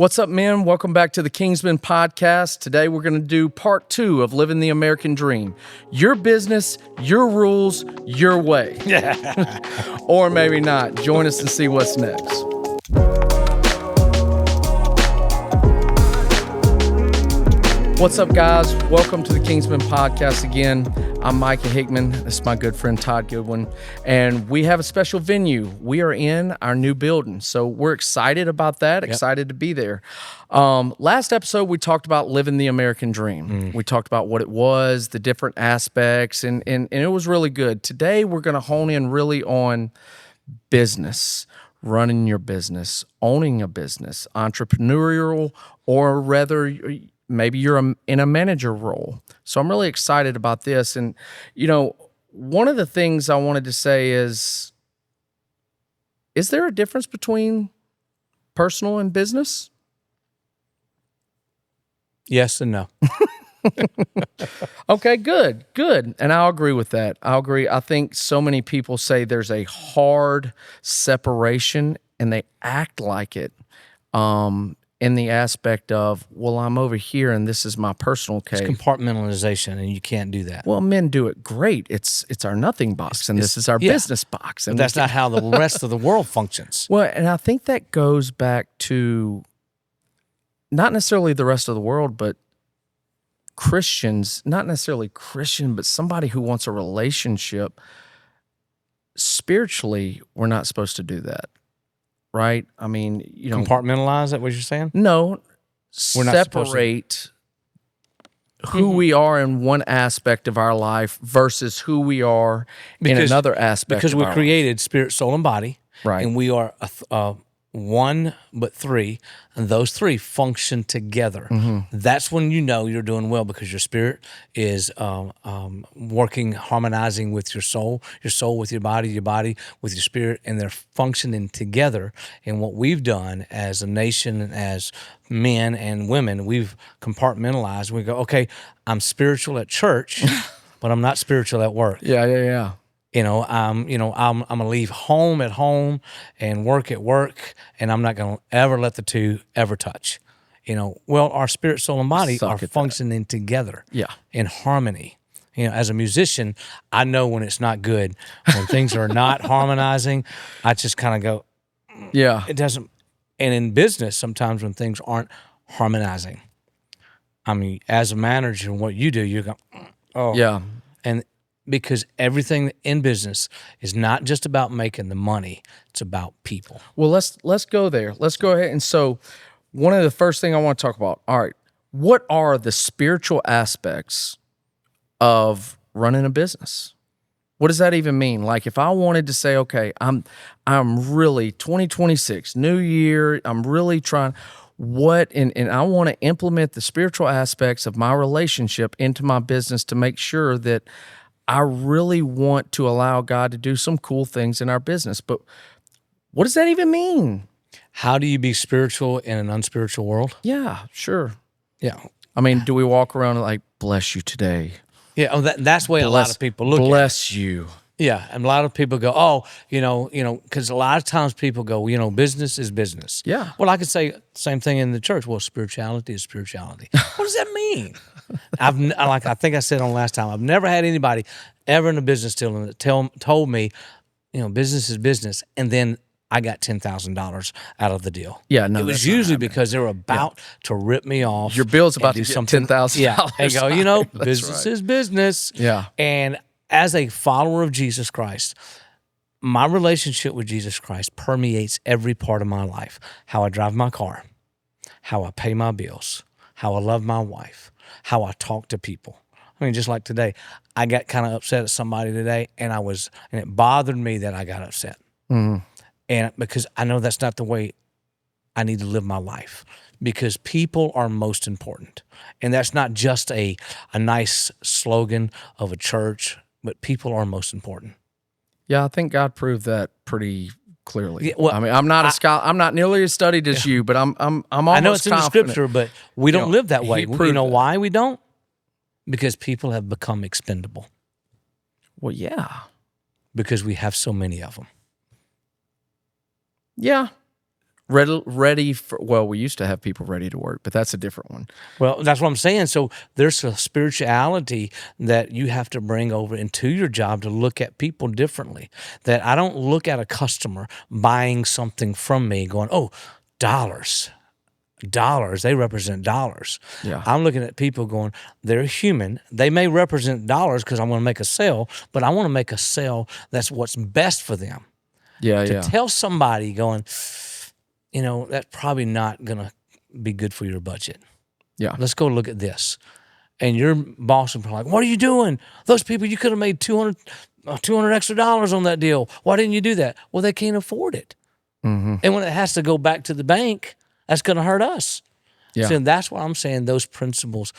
What's up, men? Welcome back to the Kingsman podcast. Today, we're going to do part 2 of Living the American Dream. Your business, your rules, your way. Or maybe not. Join us and see what's next. What's up, guys? Welcome to the Kingsman podcast again. I'm Micah Hickman. This is my good friend Todd Goodwin, and we have a special venue. We are in our new building, so we're excited about that, excited to be there. Last episode, we talked about living the American dream. We talked about what it was, the different aspects, and it was really good. Today, we're going to hone in really on business, running your business, owning a business, entrepreneurial, or rather, maybe you're in a manager role. So I'm really excited about this. And, you know, one of the things I wanted to say is there a difference between personal and business? Yes and no. Okay, good. And I'll agree with that. I'll agree. I think so many people say there's a hard separation and they act like it. In the aspect of, well, I'm over here and this is my personal cave. It's compartmentalization, and you can't do that. Well, men do it great. It's our nothing box, and this is our business box. And but that's not how the rest of the world functions. Well, and I think that goes back to not necessarily the rest of the world, but Christians, not necessarily Christian, but somebody who wants a relationship. Spiritually, we're not supposed to do that. Right? I mean, you know, Compartmentalize, is that what you're saying? No, We're not separate who we are in one aspect of our life versus who we are in another aspect. Because of we're our created spirit, soul, and body, Right. And we are one but three, and those three function together. That's when you know you're doing well, because your spirit is working, harmonizing with your soul with your body with your spirit, and they're functioning together. And what we've done as a nation, as men and women, we've compartmentalized. We go, okay, I'm spiritual at church, but I'm not spiritual at work. Yeah. I'm gonna leave home at home and work at work, and I'm not gonna ever let the two ever touch. Well, our spirit, soul, and body are functioning together, in harmony. As a musician, I know when it's not good, when things are not harmonizing. I just kind of go, it doesn't. And in business, sometimes when things aren't harmonizing, I mean, as a manager, what you do, you go, and because everything in business is not just about making the money, it's about people. Well, let's go there. Let's go ahead. And so one of the first thing I want to talk about, all right, what are the spiritual aspects of running a business? What does that even mean? Like, if I wanted to say, okay, I'm really 2026, new year, I'm really trying and I want to implement the spiritual aspects of my relationship into my business to make sure that I really want to allow God to do some cool things in our business. But what does that even mean? How do you be spiritual in an unspiritual world? Yeah, sure. Yeah. I mean, do we walk around like, bless you today? Yeah, that's the way a lot of people look at it. Bless you. Yeah, and a lot of people go, because a lot of times people go, business is business. Yeah. Well, I could say the same thing in the church. Well, spirituality is spirituality. What does that mean? I think I said on last time, I've never had anybody ever in a business deal that told me, business is business, and then I got $10,000 out of the deal. Yeah, no, it was usually because they were about to rip me off. Your bill's about to do get something. $10,000. Yeah, and go, business is business. Yeah, and as a follower of Jesus Christ, my relationship with Jesus Christ permeates every part of my life. How I drive my car, how I pay my bills, how I love my wife, how I talk to people. I mean, just like today, I got kind of upset at somebody today, and it bothered me that I got upset. Mm-hmm. And because I know that's not the way I need to live my life, because people are most important. And that's not just a nice slogan of a church, but people are most important. Yeah, I think God proved that pretty clearly. Yeah, well, I mean, I'm not a scholar. I'm not nearly as studied as you, but I'm almost I know it's in the confident. scripture, but we don't live that way. You know that. why we don't? Because people have become expendable. Well, yeah. Because we have so many of them. Yeah. Ready for, well, we used to have people ready to work, but that's a different one. Well, that's what I'm saying. So there's a spirituality that you have to bring over into your job to look at people differently. That I don't look at a customer buying something from me going, oh, dollars, they represent dollars. Yeah. I'm looking at people going, they're human. They may represent dollars because I want to make a sale, but I want to make a sale that's what's best for them. Yeah, To tell somebody going, that's probably not going to be good for your budget. Yeah. Let's go look at this. And your boss will be like, what are you doing? Those people, you could have made $200 extra dollars on that deal. Why didn't you do that? Well, they can't afford it. Mm-hmm. And when it has to go back to the bank, that's going to hurt us. Yeah. So that's why I'm saying those principles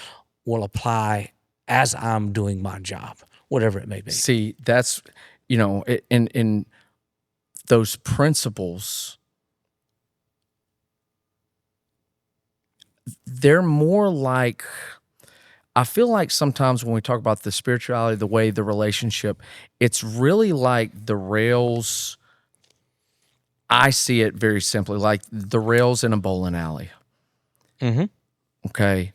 will apply as I'm doing my job, whatever it may be. See, that's, in those principles, they're more like, I feel like sometimes when we talk about the spirituality, the way the relationship, it's really like the rails. I see it very simply like the rails in a bowling alley. Mm-hmm. Okay.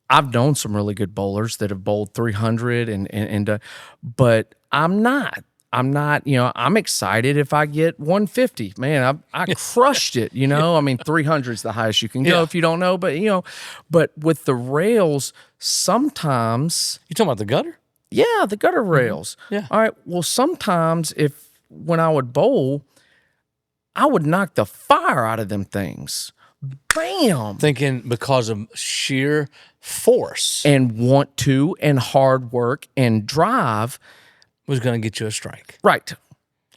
I've known some really good bowlers that have bowled 300 but I'm not, I'm excited if I get 150. Man, I crushed it, I mean, 300 is the highest you can go if you don't know, but with the rails, sometimes. You talking about the gutter? Yeah, the gutter rails. Mm-hmm. Yeah. All right. Well, sometimes when I would bowl, I would knock the fire out of them things. Bam. Thinking because of sheer force. And want to, and hard work, and drive. Was going to get you a strike. Right.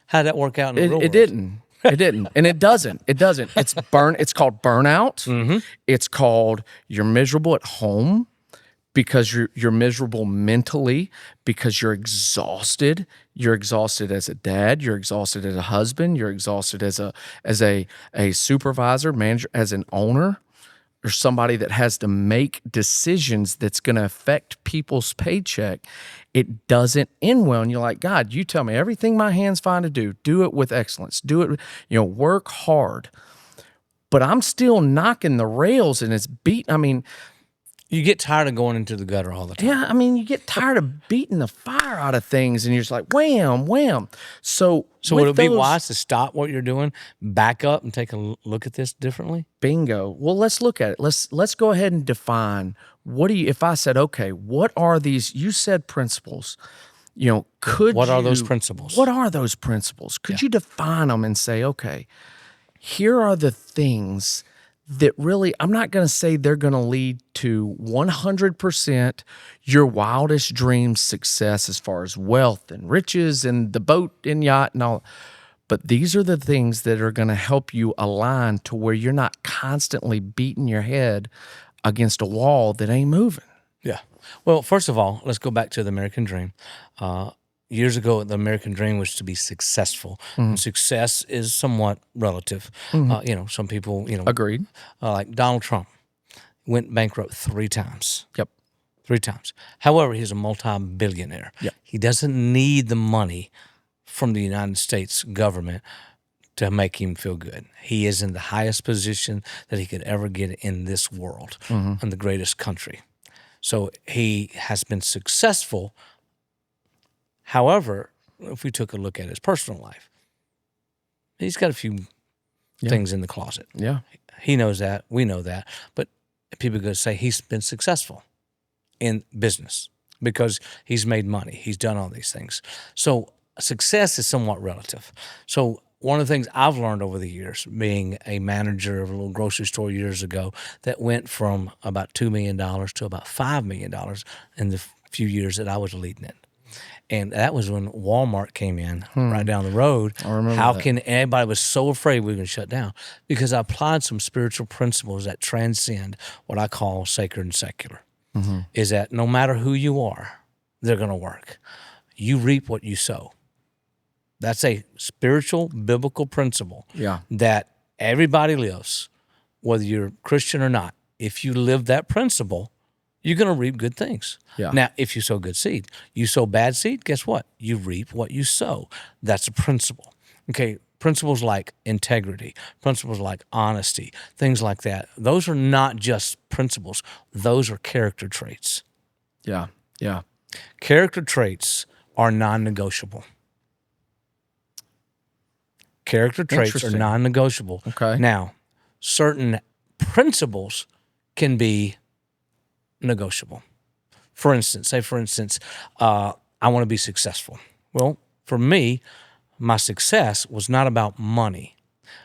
How'd that work out in the real world? It didn't. It didn't. And it doesn't. It's It's called burnout. Mm-hmm. It's called you're miserable at home because you're miserable mentally because you're exhausted. You're exhausted as a dad. You're exhausted as a husband. You're exhausted as a supervisor, manager, as an owner, or somebody that has to make decisions that's going to affect people's paycheck. It doesn't end well. And you're like, God, you tell me everything my hands find to do it with excellence. Do it, work hard. But I'm still knocking the rails and it's beating. I mean, you get tired of going into the gutter all the time. Yeah, I mean, you get tired of beating the fire out of things and you're just like, wham, wham. So would it be wise to stop what you're doing, back up and take a look at this differently? Bingo. Well, let's look at it. Let's go ahead and define if I said, okay, what are these, you said principles, what are those principles? What are those principles? Could you define them and say, okay, here are the things that really, I'm not going to say they're going to lead to 100% your wildest dreams success as far as wealth and riches and the boat and yacht and all. But these are the things that are going to help you align to where you're not constantly beating your head against a wall that ain't moving. Yeah. Well, first of all, let's go back to the American dream. Years ago, the American dream was to be successful. Mm-hmm. And success is somewhat relative. Mm-hmm. Some people, Agreed. Like Donald Trump went bankrupt 3 times. Yep. 3 times. However, he's a multi-billionaire. Yep. He doesn't need the money from the United States government to make him feel good. He is in the highest position that he could ever get in this world, in the greatest country. So he has been successful. However, if we took a look at his personal life, he's got a few things in the closet. Yeah. He knows that. We know that. But people are going to say he's been successful in business because he's made money. He's done all these things. So success is somewhat relative. So one of the things I've learned over the years, being a manager of a little grocery store years ago, that went from about $2 million to about $5 million in the few years that I was leading it. And that was when Walmart came in right down the road. I remember How that. can anybody was so afraid we were going to shut down? Because I applied some spiritual principles that transcend what I call sacred and secular. Mm-hmm. Is that no matter who you are, they're going to work. You reap what you sow. That's a spiritual, biblical principle that everybody lives, whether you're Christian or not. If you live that principle, you're going to reap good things. Yeah. Now, if you sow good seed, you sow bad seed, guess what? You reap what you sow. That's a principle. Okay, principles like integrity, principles like honesty, things like that. Those are not just principles. Those are character traits. Yeah. Yeah. Character traits are non-negotiable. Character traits are non-negotiable. Okay. Now, certain principles can be negotiable. For instance, I want to be successful. Well, for me, my success was not about money.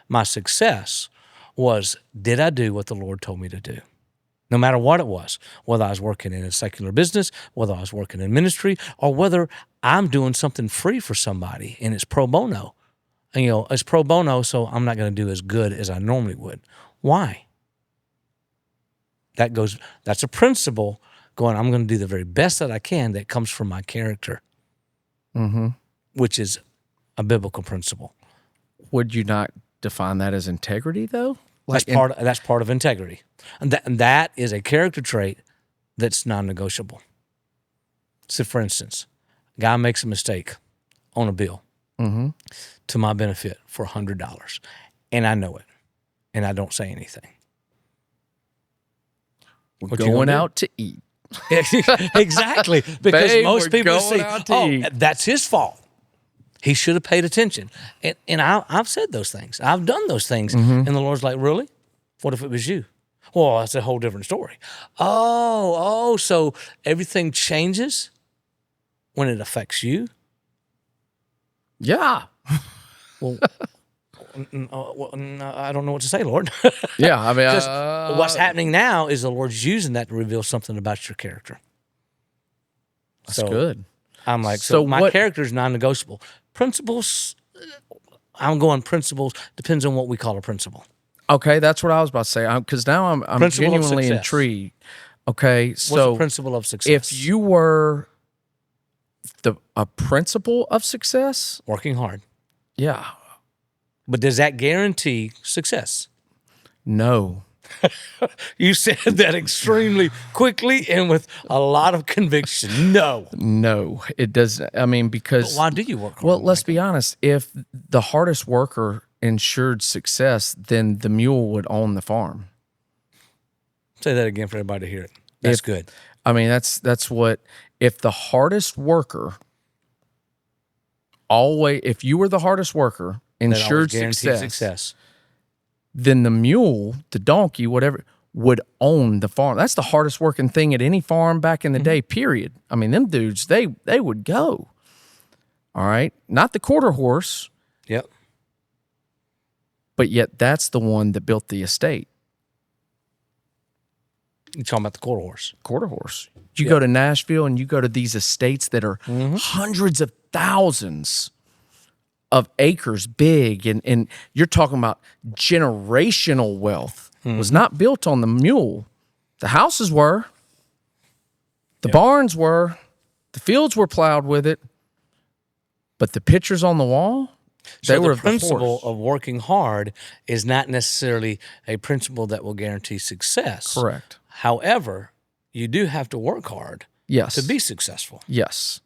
My success was, did I do what the Lord told me to do? No matter what it was, whether I was working in a secular business, whether I was working in ministry, or whether I'm doing something free for somebody and it's pro bono. And, it's pro bono, so I'm not going to do as good as I normally would. Why? That's a principle going, I'm going to do the very best that I can that comes from my character, which is a biblical principle. Would you not define that as integrity, though? That's part of integrity. And that is a character trait that's non-negotiable. So, for instance, a guy makes a mistake on a bill to my benefit for $100, and I know it, and I don't say anything. We're going out to eat. Exactly. Because Babe, most people see, eat. that's his fault. He should have paid attention. And I've said those things. I've done those things. And the Lord's like, really? What if it was you? Well, that's a whole different story. So everything changes when it affects you? Yeah. Well, I don't know what to say, Lord. Yeah, I mean, what's happening now is the Lord's using that to reveal something about your character. That's good. I'm like, so my character is non-negotiable. Principles, I'm going principles, depends on what we call a principle. Okay, that's what I was about to say. Because now I'm genuinely intrigued. Okay, What's so the principle of success? if you were a principle of success, working hard. Yeah. But does that guarantee success? No. You said that extremely quickly and with a lot of conviction. No, it doesn't. I mean, because... But why do you work hard? Well, let's be honest. If the hardest worker ensured success, then the mule would own the farm. Say that again for everybody to hear it. That's good. I mean, that's what... If the hardest worker... If you were the hardest worker, ensured success, then the mule, the donkey, whatever, would own the farm. That's the hardest working thing at any farm back in the day, period. I mean, them dudes, they would go. All right? Not the quarter horse. Yep. But yet that's the one that built the estate. You're talking about the quarter horse. Quarter horse. You go to Nashville and you go to these estates that are hundreds of thousands of acres big, and you're talking about generational wealth. Was not built on the mule. The houses were, the barns were, the fields were plowed with it, but the pictures on the wall, they were the principle of working hard is not necessarily a principle that will guarantee success. Correct. However, you do have to work hard to be successful. Yes.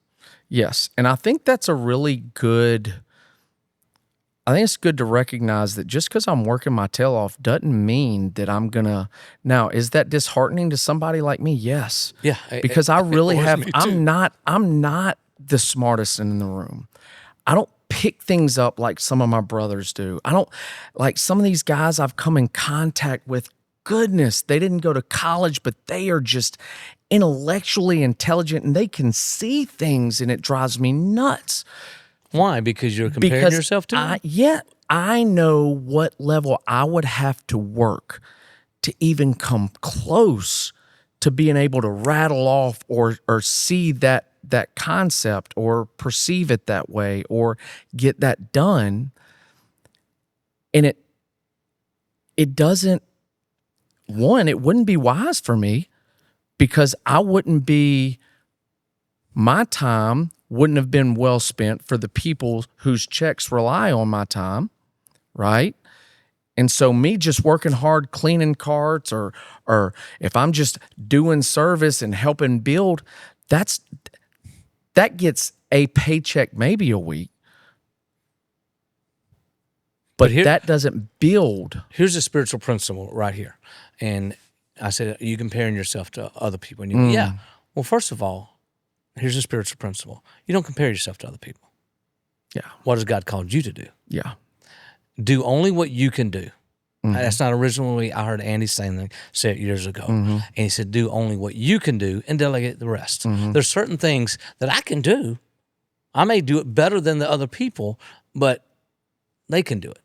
And I think that's a really good... I think it's good to recognize that just because I'm working my tail off doesn't mean that I'm going to... Now, is that disheartening to somebody like me? Yes. Yeah. Because I really have... I'm not the smartest in the room. I don't pick things up like some of my brothers do. I don't... Like some of these guys I've come in contact with, goodness, they didn't go to college, but they are just intellectually intelligent and they can see things, and it drives me nuts. Why? Because you're comparing yourself to them? I know what level I would have to work to even come close to being able to rattle off or see that concept or perceive it that way or get that done. And it doesn't, it wouldn't be wise for me, because my time wouldn't have been well spent for the people whose checks rely on my time, right? And so me just working hard, cleaning carts, or if I'm just doing service and helping build, that gets a paycheck maybe a week. But that doesn't build. Here's a spiritual principle right here. And I said, you comparing yourself to other people. And you go, yeah. Well, first of all, here's a spiritual principle. You don't compare yourself to other people. Yeah. What has God called you to do? Yeah. Do only what you can do. That's not originally, I heard Andy say it years ago. And he said, do only what you can do and delegate the rest. There's certain things that I can do. I may do it better than the other people, but they can do it.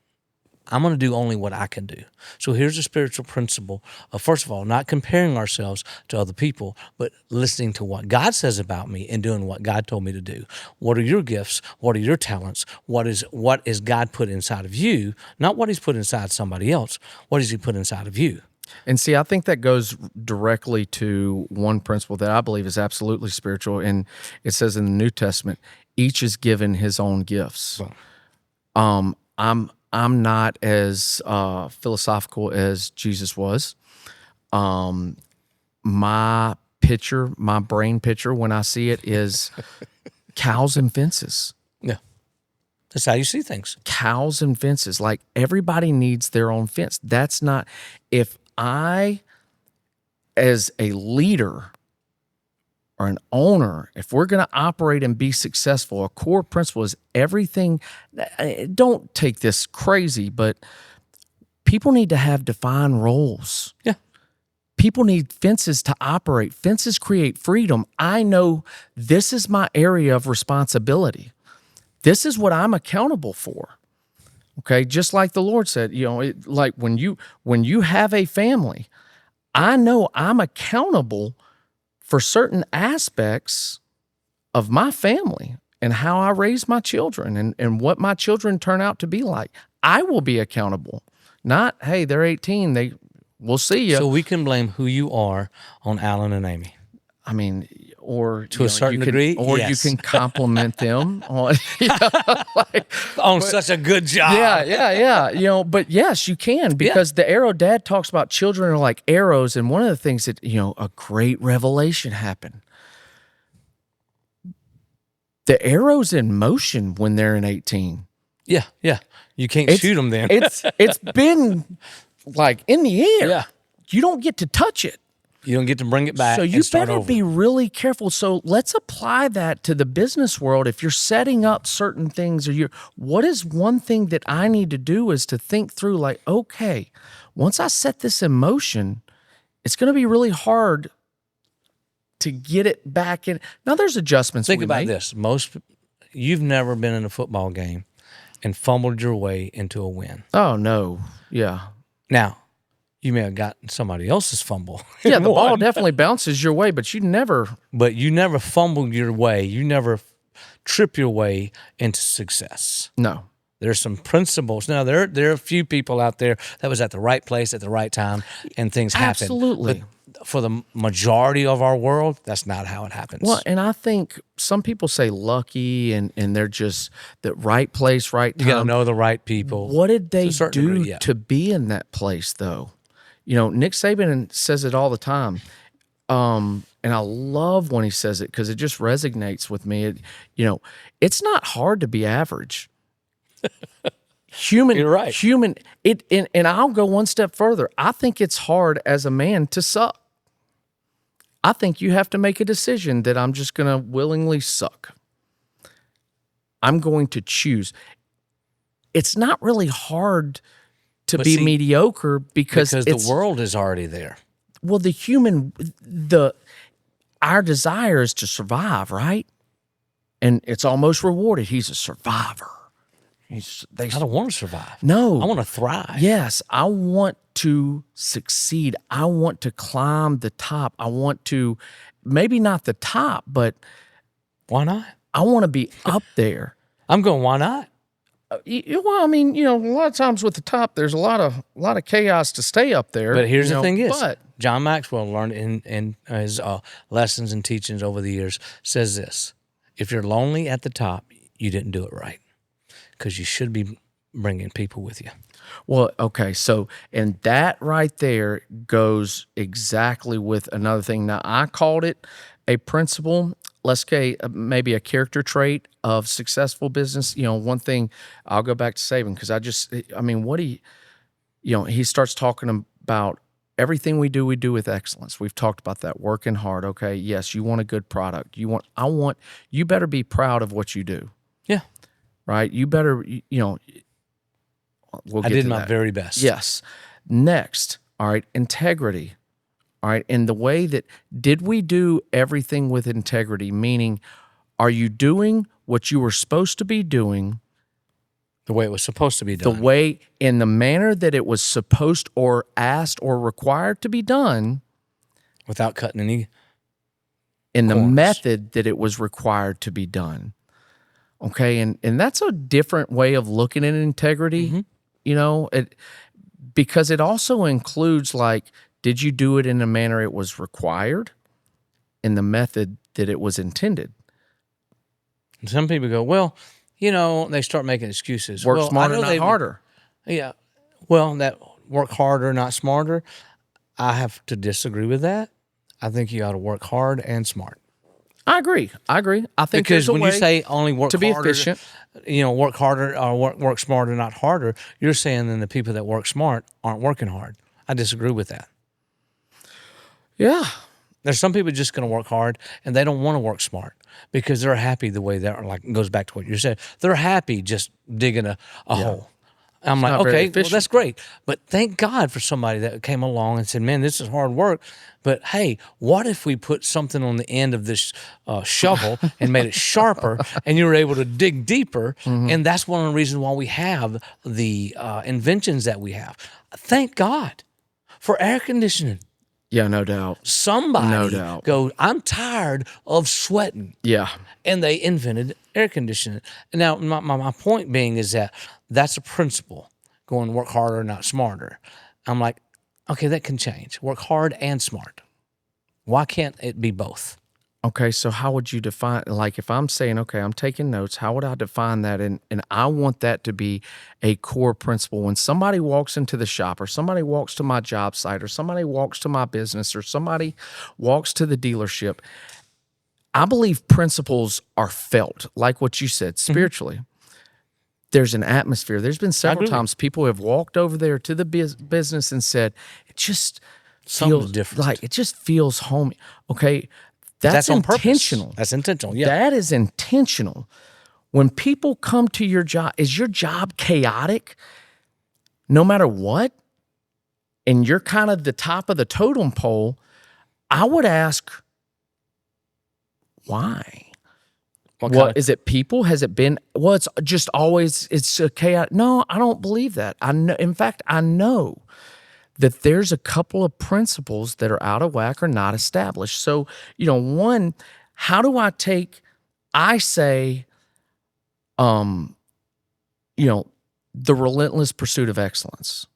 I'm going to do only what I can do. So here's a spiritual principle of, first of all, not comparing ourselves to other people, but listening to what God says about me and doing what God told me to do. What are your gifts? What are your talents? What is God put inside of you? Not what he's put inside somebody else. What has he put inside of you? And see, I think that goes directly to one principle that I believe is absolutely spiritual. And it says in the New Testament, each is given his own gifts. I'm not as philosophical as Jesus was. My brain picture, when I see it, is cows and fences. Yeah. That's how you see things. Cows and fences. Like, everybody needs their own fence. That's not, if I, as a leader or an owner, if we're going to operate and be successful, a core principle is everything. Don't take this crazy, but people need to have defined roles. Yeah. People need fences to operate. Fences create freedom. I know this is my area of responsibility. This is what I'm accountable for. Okay, just like the Lord said, like when you have a family, I know I'm accountable for certain aspects of my family and how I raise my children and what my children turn out to be like. I will be accountable. Not, hey, they're 18, we'll see you. So we can blame who you are on Alan and Amy. I mean, or to a certain degree, or yes. You can compliment them on, such a good job. Yeah. But yes, you can, because the arrow dad talks about children are like arrows, and one of the things that a great revelation happened. The arrow's in motion when they're in 18. Yeah. You can't shoot them then. It's been like in the air. Yeah. You don't get to touch it. You don't get to bring it back. So you better be really careful. So let's apply that to the business world. If you're setting up certain things, what is one thing that I need to do is to think through, like, okay, once I set this in motion, it's going to be really hard to get it back in. Now there's adjustments. Think about this. You've never been in a football game and fumbled your way into a win. Oh no. Yeah. Now, you may have gotten somebody else's fumble. Yeah, the ball definitely bounces your way, but you never fumbled your way. You never trip your way into success. No. There's some principles. Now, there are a few people out there that was at the right place at the right time, and things happen. Absolutely. But for the majority of our world, that's not how it happens. Well, and I think some people say lucky, and they're just the right place, right time. You got to know the right people. What did they do degree, to be in that place, though? Nick Saban says it all the time. And I love when he says it because it just resonates with me. It's not hard to be average. You're right. And I'll go one step further. I think it's hard as a man to suck. I think you have to make a decision that I'm just going to willingly suck. I'm going to choose. It's not really hard to be mediocre because the world is already there. Well, our desire is to survive, right? And it's almost rewarded. He's a survivor. I don't want to survive. No. I want to thrive. Yes, I want to succeed. I want to climb the top. I want to, maybe not the top, but why not? I want to be up there. I'm going, why not? Well, I mean, a lot of times with the top, there's a lot of chaos to stay up there. But here's the thing is, John Maxwell learned in his lessons and teachings over the years, says this: if you're lonely at the top, you didn't do it right, because you should be bringing people with you. Well, okay, so, and that right there goes exactly with another thing. Now, I called it a principle. let's say maybe a character trait of successful business. One thing, I'll go back to saving because he starts talking about everything we do with excellence. We've talked about that, working hard. Okay, yes, you want a good product. You better be proud of what you do. Yeah. Right? You better, we'll I get did to my that. very best. Yes. Next, all right, integrity. All right, and the way that, did we do everything with integrity? Meaning, are you doing what you were supposed to be doing? The way it was supposed to be done. The way, in the manner that it was supposed or asked or required to be done. Without cutting any in corners. The method that it was required to be done. Okay, and that's a different way of looking at integrity, because it also includes, like, did you do it in the manner it was required, in the method that it was intended? And some people go, well, they start making excuses. Work smarter, not harder. Yeah. Well, that work harder, not smarter. I have to disagree with that. I think you got to work hard and smart. I agree. I think because when you say only work to be harder, efficient, work harder or work smarter, not harder, you're saying then the people that work smart aren't working hard. I disagree with that. Yeah. There's some people just going to work hard and they don't want to work smart because they're happy the way they're, like, it goes back to what you said. They're happy just digging a hole. I'm like, okay, well, that's great. But thank God for somebody that came along and said, man, this is hard work. But hey, what if we put something on the end of this shovel and made it sharper and you were able to dig deeper? Mm-hmm. And that's one of the reasons why we have the inventions that we have. Thank God for air conditioning. Yeah, no doubt. Somebody go, I'm tired of sweating. Yeah. And they invented air conditioning. Now, my point being is that that's a principle, going work harder, not smarter. I'm like, okay, that can change. Work hard and smart. Why can't it be both? Okay, so how would you define, like, if I'm saying, okay, I'm taking notes, how would I define that? And I want that to be a core principle. When somebody walks into the shop, or somebody walks to my job site, or somebody walks to my business, or somebody walks to the dealership, I believe principles are felt, like what you said, spiritually. Mm-hmm. There's an atmosphere. There's been several times people have walked over there to the business and said, it just feels different. Like, it just feels homey. Okay, that's intentional. Purpose. That's intentional, yeah. That is intentional. When people come to your job, is your job chaotic no matter what? And you're kind of the top of the totem pole, I would ask, why? What is it? People? Has it been? Well, it's just always, it's a chaos. No, I don't believe that. I know. In fact, I know that there's a couple of principles that are out of whack or not established. So, one, how do I say, the relentless pursuit of excellence.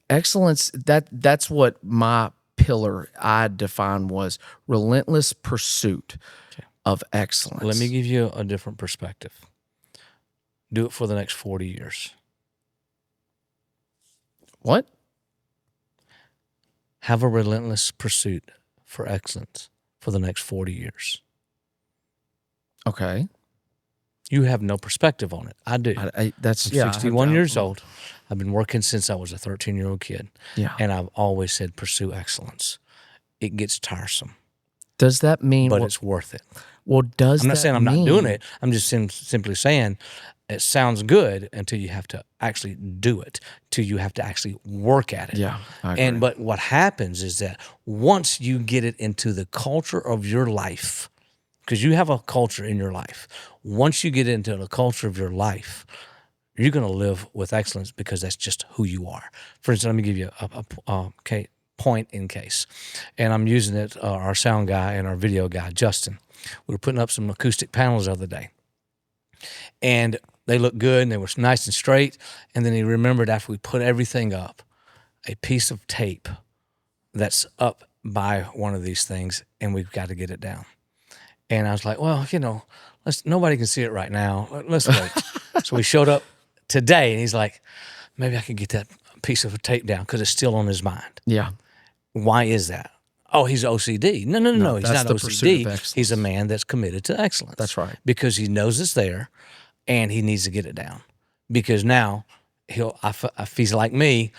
Excellence, that's what my pillar I defined was relentless pursuit of excellence. Let me give you a different perspective. Do it for the next 40 years. What? Have a relentless pursuit for excellence for the next 40 years. Okay. You have no perspective on it. I do. I'm 61 years old. I've been working since I was a 13-year-old kid. Yeah. And I've always said pursue excellence. It gets tiresome. Does that mean... But it's worth it. Well, I'm not saying I'm not doing it. I'm just simply saying it sounds good until you have to actually do it, till you have to actually work at it. Yeah, I agree. But what happens is that once you get it into the culture of your life, because you have a culture in your life, once you get into the culture of your life, you're going to live with excellence because that's just who you are. For instance, let me give you a point in case. And I'm using it, our sound guy and our video guy, Justin. We were putting up some acoustic panels the other day. And they looked good and they were nice and straight. And then he remembered after we put everything up, a piece of tape that's up by one of these things, and we've got to get it down. And I was like, well, nobody can see it right now. Let's wait. So we showed up today, and he's like, maybe I could get that piece of tape down because it's still on his mind. Yeah. Why is that? oh, he's OCD. No. He's that's not the pursuit of OCD. excellence. He's a man that's committed to excellence. That's right. Because he knows it's there, and he needs to get it down. Because now if he's like me,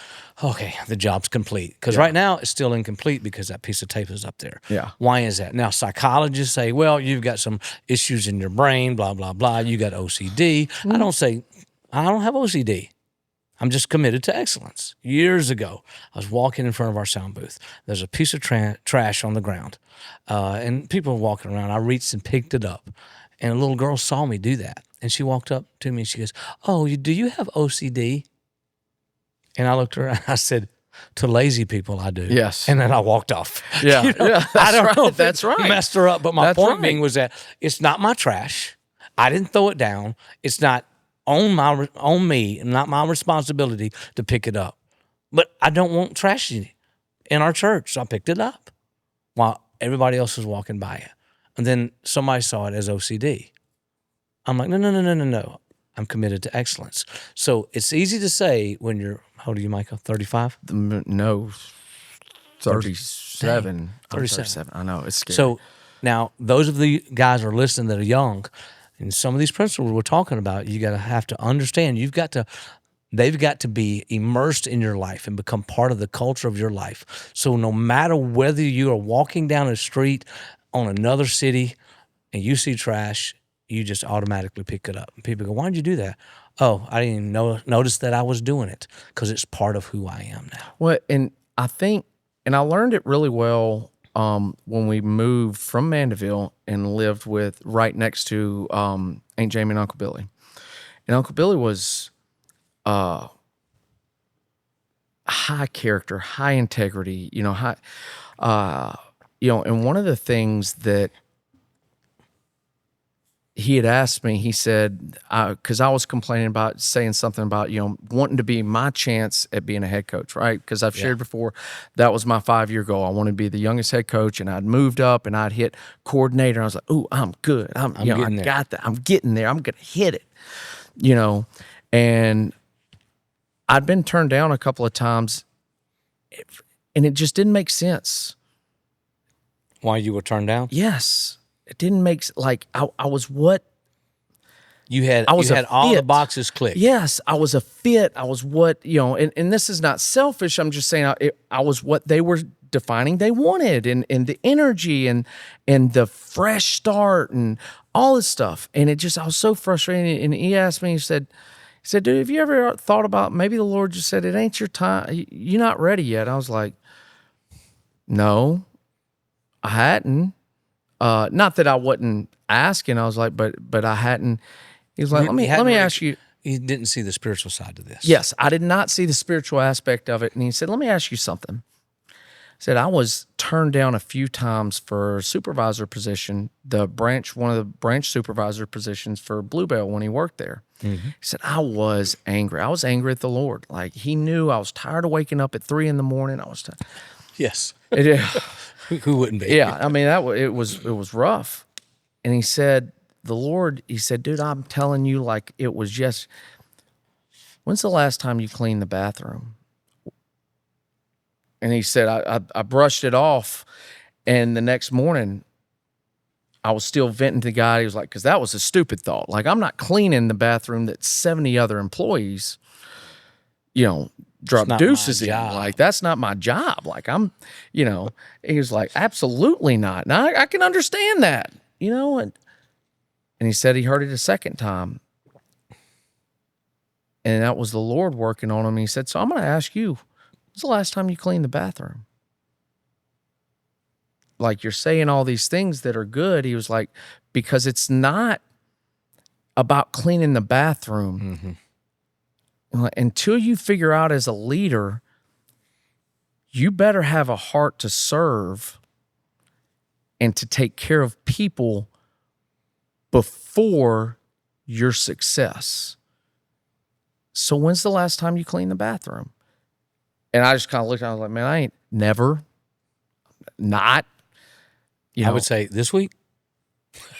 okay, the job's complete. Because right now it's still incomplete because that piece of tape is up there. Yeah. Why is that? Now psychologists say, well, you've got some issues in your brain, blah blah blah. You got OCD. I don't say I don't have OCD. I'm just committed to excellence. Years ago, I was walking in front of our sound booth. There's a piece of trash on the ground, and people were walking around. I reached and picked it up, and a little girl saw me do that. And she walked up to me and she goes, oh, do you have OCD? And I looked at her and I said, to lazy people, I do. Yes. And then I walked off. Yeah. I don't know if That's right. messed her up, but my point being was that it's not my trash. I didn't throw it down. It's not on me, not my responsibility to pick it up. But I don't want trash in our church, so I picked it up while everybody else was walking by it. And then somebody saw it as OCD. I'm like, no. I'm committed to excellence. So it's easy to say when you're, how old are you, Michael? 35? No, 37. Dang, 37. I know, it's scary. So now those of the guys are listening that are young, and some of these principles we're talking about, you have to understand. They've got to be immersed in your life and become part of the culture of your life. So no matter whether you are walking down a street on another city and you see trash, you just automatically pick it up. And people go, why did you do that? Oh, I didn't even notice that I was doing it because it's part of who I am now. Well, and I think, and I learned it really well when we moved from Mandeville and lived right next to Aunt Jamie and Uncle Billy. And Uncle Billy was high character, high integrity, and one of the things that he had asked me, he said, because I was complaining about saying something about, wanting to be my chance at being a head coach, right? Because I've shared before, that was my 5-year goal. I wanted to be the youngest head coach, and I'd moved up and I'd hit coordinator. I was like, ooh, I'm good. I got that. I'm getting there. I'm going to hit it, and I'd been turned down a couple of times, and it just didn't make sense. Why you were turned down? Yes. It didn't make, I was what? You had all the boxes clicked. Yes, I was a fit. I was what, and this is not selfish. I'm just saying I was what they were defining they wanted, and the energy and the fresh start and all this stuff. And I was so frustrated. And he asked me, he said, dude, have you ever thought about maybe the Lord just said, it ain't your time. You're not ready yet. I was like, no, I hadn't. Not that I wasn't asking. I was like, but I hadn't. He was like, let me ask you. He didn't see the spiritual side to this. Yes, I did not see the spiritual aspect of it. And he said, let me ask you something. He said, I was turned down a few times for supervisor position, one of the branch supervisor positions for Bluebell when he worked there. Mm-hmm. He said, I was angry. I was angry at the Lord. Like, he knew I was tired of waking up at 3 a.m. I was tired. Yes. Who wouldn't be? Yeah, I mean, it was rough. And he said, dude, I'm telling you, like, it was just, when's the last time you cleaned the bathroom? And he said, I brushed it off, and the next morning, I was still venting to the guy. He was like, because that was a stupid thought. Like, I'm not cleaning the bathroom that 70 other employees, drop deuces in. Like, that's not my job. Like, he was like, absolutely not. Now, I can understand that, and he said he heard it a second time. And that was the Lord working on him. He said, so I'm going to ask you, when's the last time you cleaned the bathroom? Like, you're saying all these things that are good. He was like, because it's not about cleaning the bathroom. Mm-hmm. Until you figure out as a leader, you better have a heart to serve and to take care of people before your success. So when's the last time you cleaned the bathroom? And I just kind of looked at it, I was like, man, I ain't never, not. I would say this week.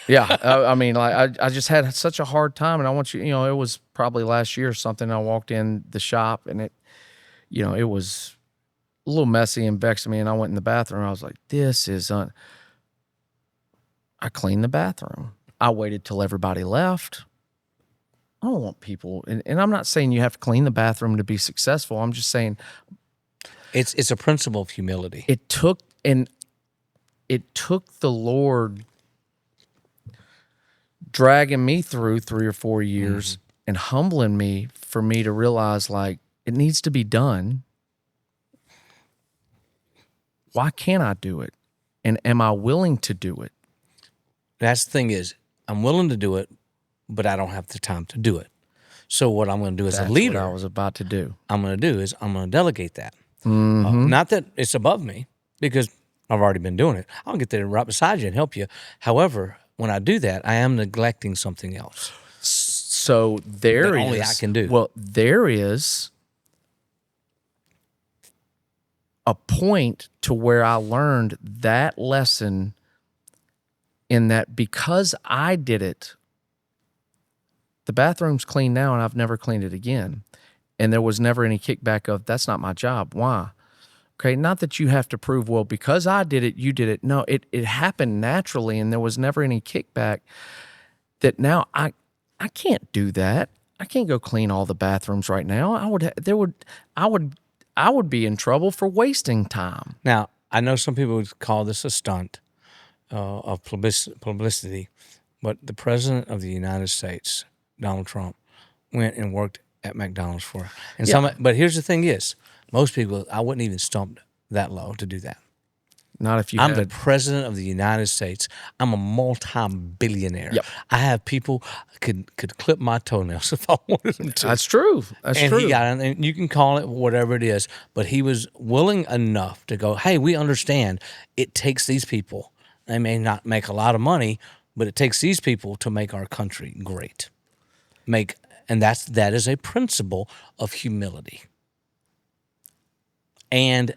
Yeah, I mean, like, I just had such a hard time, and I want you, it was probably last year or something. I walked in the shop, and it was little messy and vexed me, and I went in the bathroom. I was like, this is I cleaned the bathroom. I waited till everybody left. I don't want people, and I'm not saying you have to clean the bathroom to be successful. I'm just saying it's a principle of humility. it took the Lord dragging me through 3 or 4 years and humbling me for me to realize, like, it needs to be done. Why can't I do it? And am I willing to do it? That's the thing is, I'm willing to do it, but I don't have the time to do it. So what I'm going to do as a leader, what I was about to do. I'm going to do is I'm going to delegate that. Not that it's above me, because I've already been doing it. I'll get there right beside you and help you. However, when I do that, I am neglecting something else. So there is only I can do. Well, there is a point to where I learned that lesson, in that because I did it, the bathroom's clean now and I've never cleaned it again. And there was never any kickback of, that's not my job. Why? Okay, not that you have to prove, well, because I did it, you did it. No, it happened naturally, and there was never any kickback. That now I can't do that. I can't go clean all the bathrooms right now. I would be in trouble for wasting time. Now, I know some people would call this a stunt of publicity, but the President of the United States, Donald Trump, went and worked at McDonald's for, and but here's the thing is, most people, I wouldn't even stump that low to do that. Not if you I'm the President of the United States. I'm a multi-billionaire. Yep. I have people could clip my toenails if I wanted them to. That's true. That's true. He got it, and you can call it whatever it is, but he was willing enough to go, hey, we understand it takes these people. They may not make a lot of money, but it takes these people to make our country great. And that is a principle of humility. And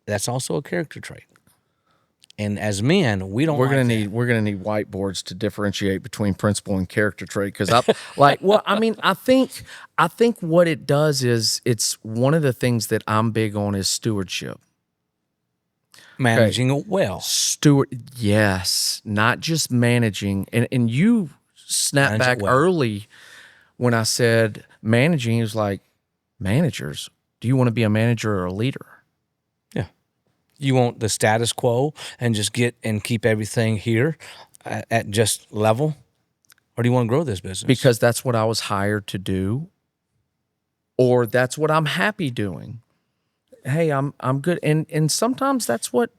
that's also a character trait. And as men, we don't. We're gonna need whiteboards to differentiate between principle and character trait, because I think what it does is, it's one of the things that I'm big on is stewardship. Managing it well. Yes, not just managing. And you snapped back early when I said managing. It was like, managers, do you want to be a manager or a leader? Yeah. You want the status quo and just get and keep everything here at just level? Or do you want to grow this business? Because that's what I was hired to do, or that's what I'm happy doing. Hey, I'm good. And sometimes that's what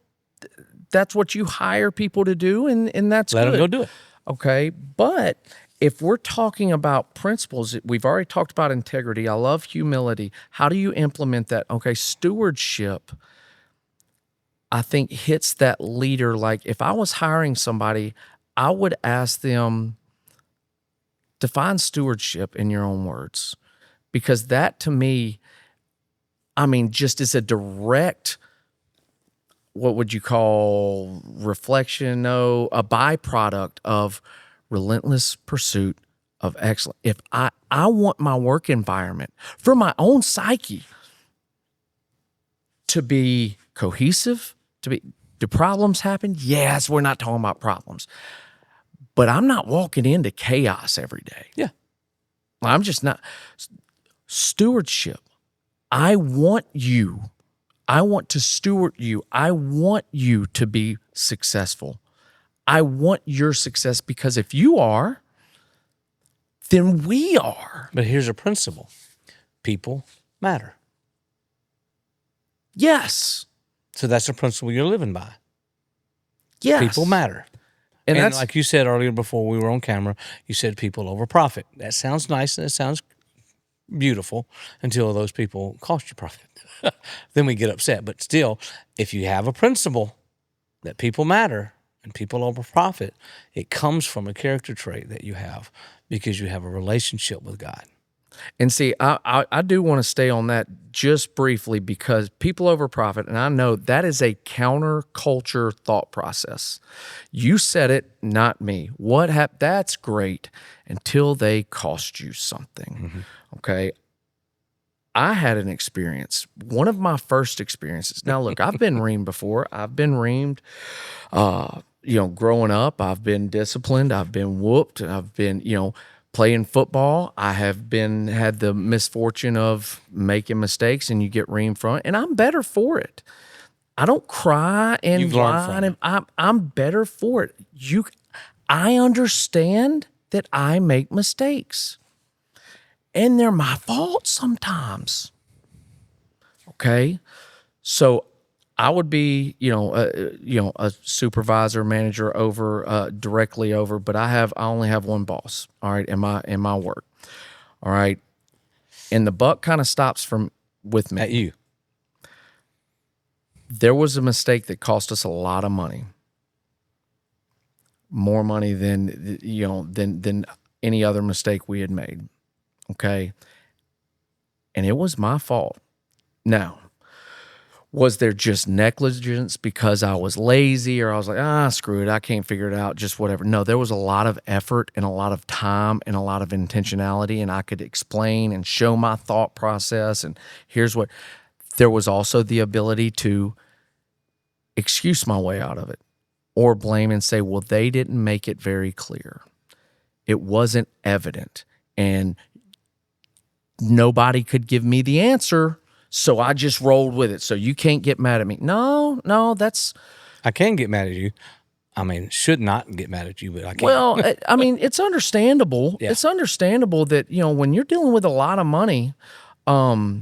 you hire people to do, and that's Let good. them go do it. Okay, but if we're talking about principles, we've already talked about integrity. I love humility. How do you implement that? Okay, stewardship, I think, hits that leader. Like, if I was hiring somebody, I would ask them, define stewardship in your own words, because that, to me, I mean, just is a direct, what would you call, reflection? No, a byproduct of relentless pursuit of excellence. If I want my work environment, for my own psyche, to be cohesive, do problems happen? Yes, we're not talking about problems. But I'm not walking into chaos every day. Yeah. I'm just not. Stewardship. I want to steward you. I want you to be successful. I want your success, because if you are, then we are. But here's a principle. People matter. Yes. So that's a principle you're living by. Yes. People matter. And that's, like you said earlier before we were on camera, you said people over profit. That sounds nice and it sounds beautiful until those people cost you profit. Then we get upset. But still, if you have a principle that people matter and people over profit, it comes from a character trait that you have because you have a relationship with God. And see, I do want to stay on that just briefly, because people over profit, and I know that is a counterculture thought process. You said it, not me. That's great until they cost you something. Mm-hmm. Okay. I had an experience, one of my first experiences. Now, look, I've been reamed before. I've been reamed, growing up. I've been disciplined. I've been whooped. I've been, playing football. I have had the misfortune of making mistakes, and you get reamed from it, and I'm better for it. I don't cry and whine, and I'm better for it. I understand that I make mistakes, and they're my fault sometimes. Okay, so I would be, a supervisor, manager over, directly over, but I only have one boss. All right, in my work. All right, and the buck kind of stops with me. At you. There was a mistake that cost us a lot of money, more money than than any other mistake we had made. Okay, and it was my fault. Now, was there just negligence because I was lazy, or I was like, screw it, I can't figure it out, just whatever? No, there was a lot of effort and a lot of time and a lot of intentionality, and I could explain and show my thought process. And here's what, there was also the ability to excuse my way out of it or blame and say, well, they didn't make it very clear. It wasn't evident, and nobody could give me the answer. So I just rolled with it. So you can't get mad at me. No, I can get mad at you. I mean, should not get mad at you, but I can't. Well, I mean, it's understandable. Yeah. It's understandable that, when you're dealing with a lot of money, I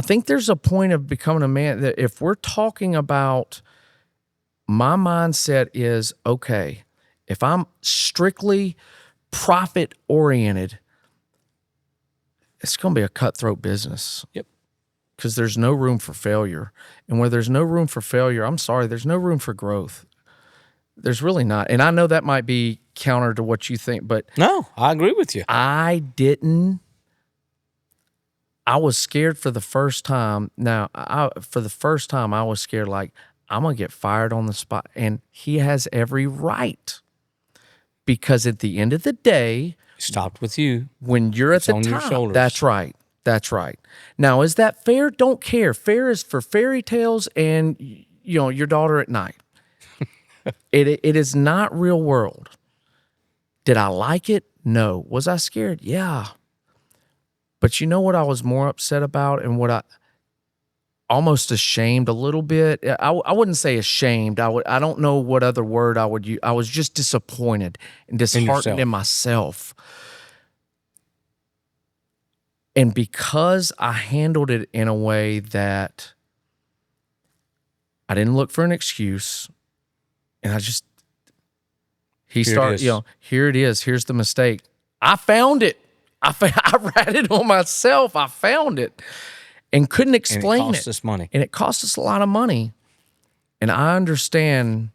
think there's a point of becoming a man that if we're talking about, my mindset is, okay, if I'm strictly profit oriented, it's going to be a cutthroat business. Yep. Because there's no room for failure. And where there's no room for failure, I'm sorry, there's no room for growth. There's really not. And I know that might be counter to what you think, but... No, I agree with you. I was scared for the first time. Now, for the first time, I was scared like, I'm going to get fired on the spot. And he has every right. Because at the end of the day... Stopped with you. When you're at the top, your shoulders. That's right. That's right. Now, is that fair? Don't care. Fair is for fairy tales and your daughter at night. It is not real world. Did I like it? No. Was I scared? Yeah. But you know what I was more upset about, and what I almost ashamed a little bit. I wouldn't say ashamed. I don't know what other word I would use. I was just disappointed and disheartened in myself. And because I handled it in a way that I didn't look for an excuse, and here it is. Here's the mistake. I found it. I ratted on myself. I found it and couldn't explain it. And it cost us money. And it cost us a lot of money. And I understand,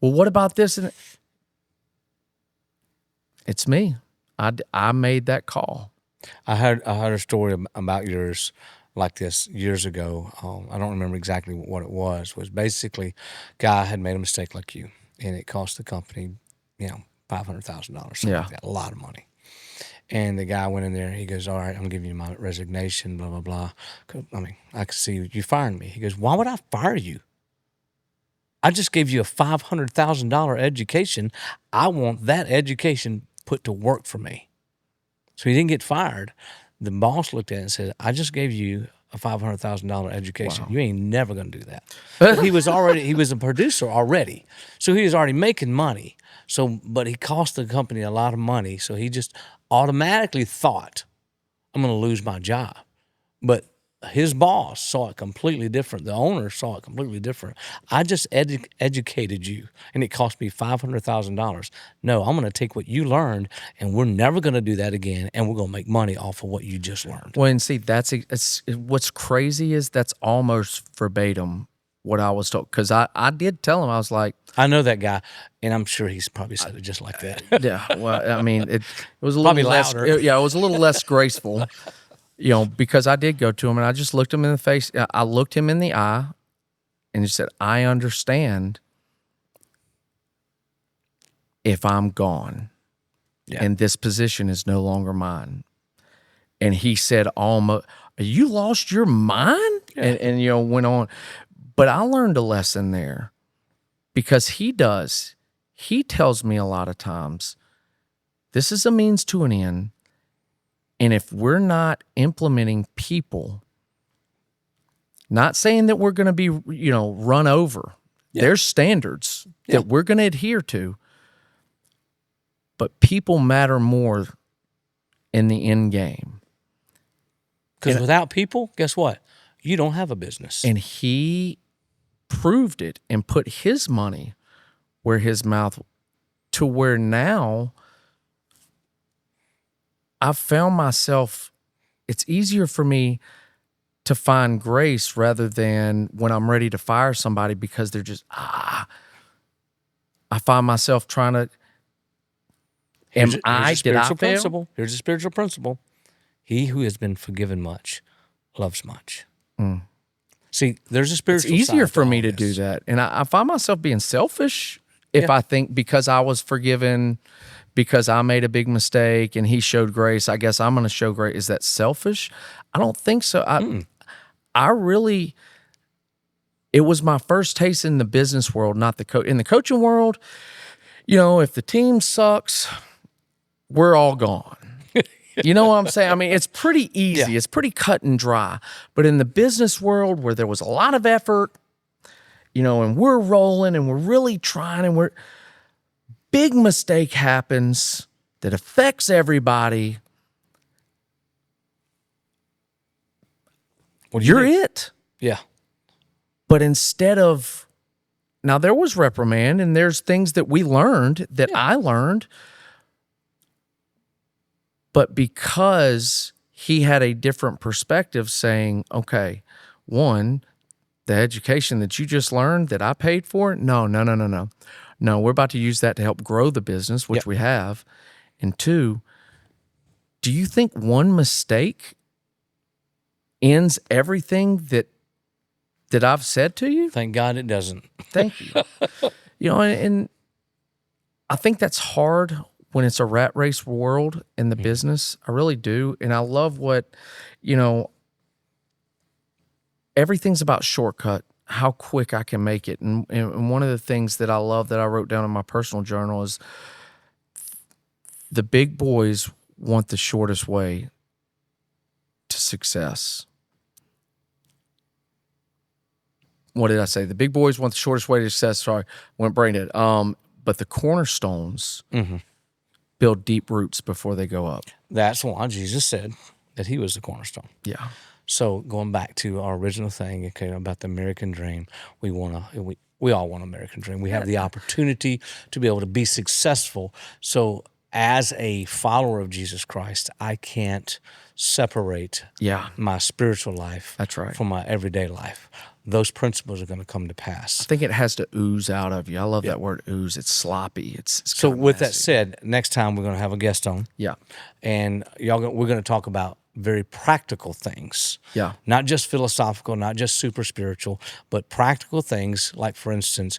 well, what about this? And it's me. I made that call. I heard a story about yours like this years ago. I don't remember exactly what it was. Was basically, guy had made a mistake like you, and it cost the company, $500,000, something like that, a lot of money. And the guy went in there. He goes, "All right, I'm giving you my resignation, blah blah blah." I mean, I could see you firing me. He goes, "Why would I fire you? I just gave you a $500,000 education. I want that education put to work for me." So he didn't get fired. The boss looked at it and said, "I just gave you a $500,000 education. Wow. You ain't never going to do that." But he was a producer already. So he was already making money. But he cost the company a lot of money. So he just automatically thought, I'm going to lose my job. But his boss saw it completely different. The owner saw it completely different. I just educated you, and it cost me $500,000. No, I'm going to take what you learned, and we're never going to do that again, and we're going to make money off of what you just learned. Well, and see, what's crazy is that's almost verbatim what I was told. Because I did tell him, I was like, I know that guy, and I'm sure he's probably said it just like that. Yeah, well, I mean, it was a probably little less, louder. it was a little less graceful. Because I did go to him and I just looked him in the face. I looked him in the eye and he said, I understand if I'm gone and this position is no longer mine. And he said, almost, you lost your mind? Yeah. And went on. But I learned a lesson there because he tells me a lot of times, this is a means to an end. And if we're not implementing people, not saying that we're going to be, run over. Yeah. There's standards that we're going to adhere to. But people matter more in the end game. Because without people, guess what? You don't have a business. And he proved it and put his money where his mouth, to where now I've found myself, it's easier for me to find grace rather than when I'm ready to fire somebody because they're just, I find myself trying to, Here's a spiritual principle. He who has been forgiven much loves much. Mm. See, there's a spiritual It's easier side for me to do that. And I find myself being selfish if I think because I was forgiven, because I made a big mistake and he showed grace, I guess I'm going to show grace. Is that selfish? I don't think so. I really, it was my first taste in the business world, not the coach. In the coaching world, if the team sucks, we're all gone. You know what I'm saying? I mean, it's pretty easy. Yeah. It's pretty cut and dry. But in the business world where there was a lot of effort, and we're rolling and we're really trying and big mistake happens that affects everybody. You're it. Yeah. But instead of, now there was reprimand and there's things that we learned that I learned, but because he had a different perspective saying, okay, one, the education that you just learned that I paid for, no. No, we're about to use that to help grow the business, which we have. And two, do you think one mistake ends everything that I've said to you? Thank God it doesn't. Thank you. And I think that's hard when it's a rat race world in the business. I really do. And I love what, everything's about shortcut, how quick I can make it. And one of the things that I love that I wrote down in my personal journal is the big boys want the shortest way to success. What did I say? The big boys want the shortest way to success. Sorry, went brain dead. But the cornerstones build deep roots before they go up. That's why Jesus said that he was the cornerstone. Yeah. So going back to our original thing, about the American dream, we all want an American dream. We have the opportunity to be able to be successful. So as a follower of Jesus Christ, I can't separate my spiritual life from my everyday life. Those principles are going to come to pass. I think it has to ooze out of you. I love that word ooze. It's sloppy. It's so with that said, next time we're going to have a guest on. Yeah. And we're going to talk about very practical things. Yeah. Not just philosophical, not just super spiritual, but practical things like, for instance,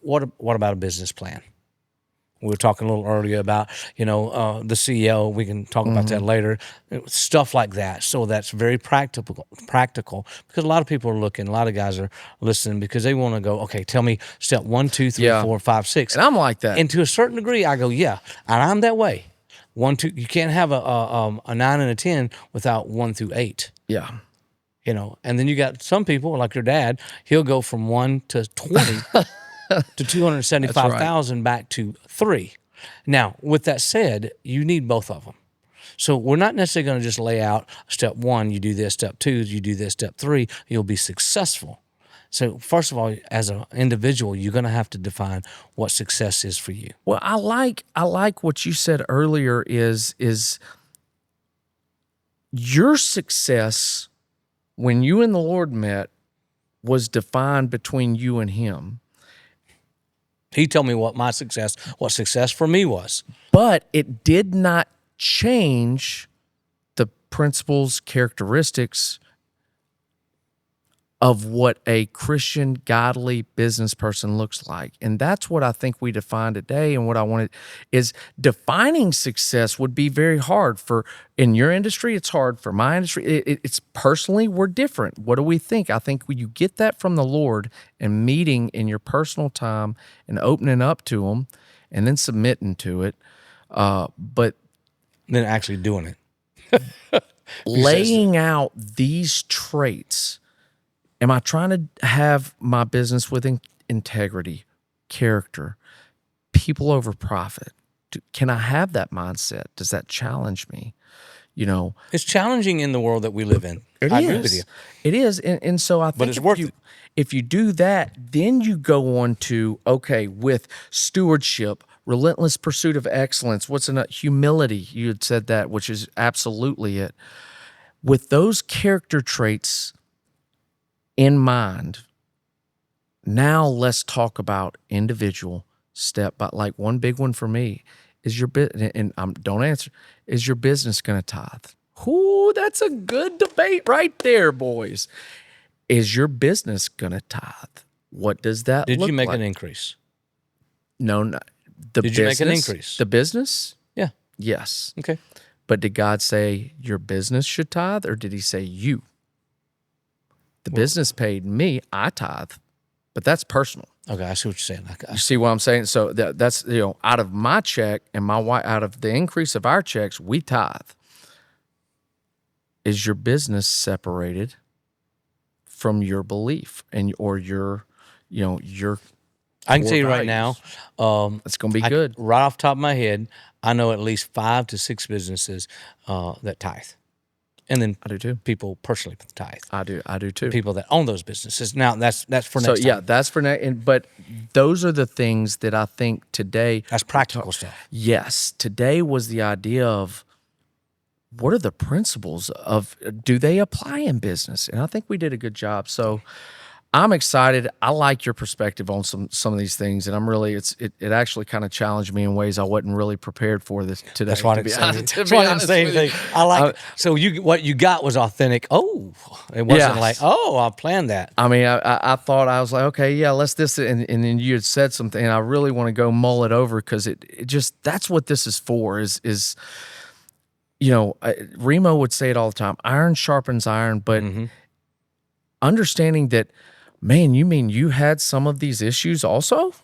what about a business plan? We were talking a little earlier about, the CEO. We can talk about that later. Stuff like that. So that's very practical because a lot of people are looking, a lot of guys are listening because they want to go, okay, tell me step 1, 2, 3, 4, 5, 6. And I'm like that. And to a certain degree, I go, yeah, and I'm that way. 1, 2, you can't have a 9 and a 10 without 1 through 8. Yeah. And then you got some people like your dad, he'll go from 1 to 20 to 275,000 back to 3. Now, with that said, you need both of them. So we're not necessarily going to just lay out step 1, you do this, step 2, you do this, step 3, you'll be successful. So first of all, as an individual, you're going to have to define what success is for you. Well, I like what you said earlier is your success when you and the Lord met was defined between you and him. He told me what success for me was. But it did not change the principles, characteristics of what a Christian, godly business person looks like. And that's what I think we define today. And what I wanted is defining success would be very hard for in your industry. It's hard for my industry. It's personally, we're different. What do we think? I think when you get that from the Lord and meeting in your personal time and opening up to Him and then submitting to it, but then actually doing it. laying out these traits. Am I trying to have my business with integrity, character, people over profit? Can I have that mindset? Does that challenge me? It's challenging in the world that we live in. I agree with you. It is, and so I think But it's worth it. If you do that, then you go on to with stewardship, relentless pursuit of excellence. What's another? Humility. You had said that, which is absolutely it. With those character traits in mind, now let's talk about individual step. But like one big one for me is don't answer. Is your business going to tithe? Ooh, that's a good debate right there, boys. Is your business going to tithe? What does that look like? Did you make an increase? No, Did you make an increase? The business? Yeah. Yes. Okay. But did God say your business should tithe, or did He say you? The business paid me, I tithe, but that's personal. Okay, I see what you're saying. You see what I'm saying? So that's out of my check and my wife, out of the increase of our checks, we tithe. Is your business separated from your belief or your I can tell you right now, it's going to be good. Right off the top of my head, I know at least 5 to 6 businesses that tithe. And then I do too. People personally tithe. I do too. People that own those businesses. Now that's for next time. So yeah, that's for next. But those are the things that I think today. That's practical stuff. Yes, today was the idea of what are the principles of, do they apply in business? And I think we did a good job. So I'm excited. I like your perspective on some of these things, and I'm really it actually kind of challenged me in ways I wasn't really prepared for this today. That's why I didn't say anything. I like so what you got was authentic. Oh, it wasn't like I planned that. I mean, I thought, I was like, okay, yeah, let's this, and then you had said something, and I really want to go mull it over because it just that's what this is for. Is Remo would say it all the time: iron sharpens iron, but understanding that. Man, you mean you had some of these issues also?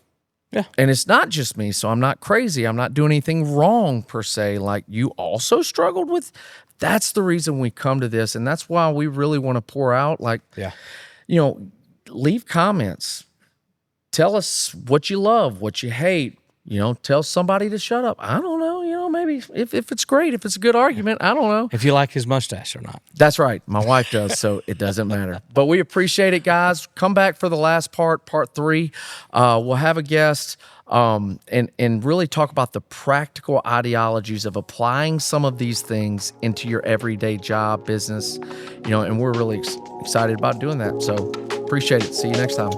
Yeah. And it's not just me, so I'm not crazy. I'm not doing anything wrong per se. Like you also struggled with. That's the reason we come to this, and that's why we really want to pour out. Leave comments. Tell us what you love, what you hate. Tell somebody to shut up. I don't know. Maybe if it's great, if it's a good argument, I don't know. If you like his mustache or not. That's right. My wife does, so it doesn't matter. But we appreciate it, guys. Come back for the last part 3. We'll have a guest and really talk about the practical ideologies of applying some of these things into your everyday job, business, and we're really excited about doing that. So appreciate it. See you next time.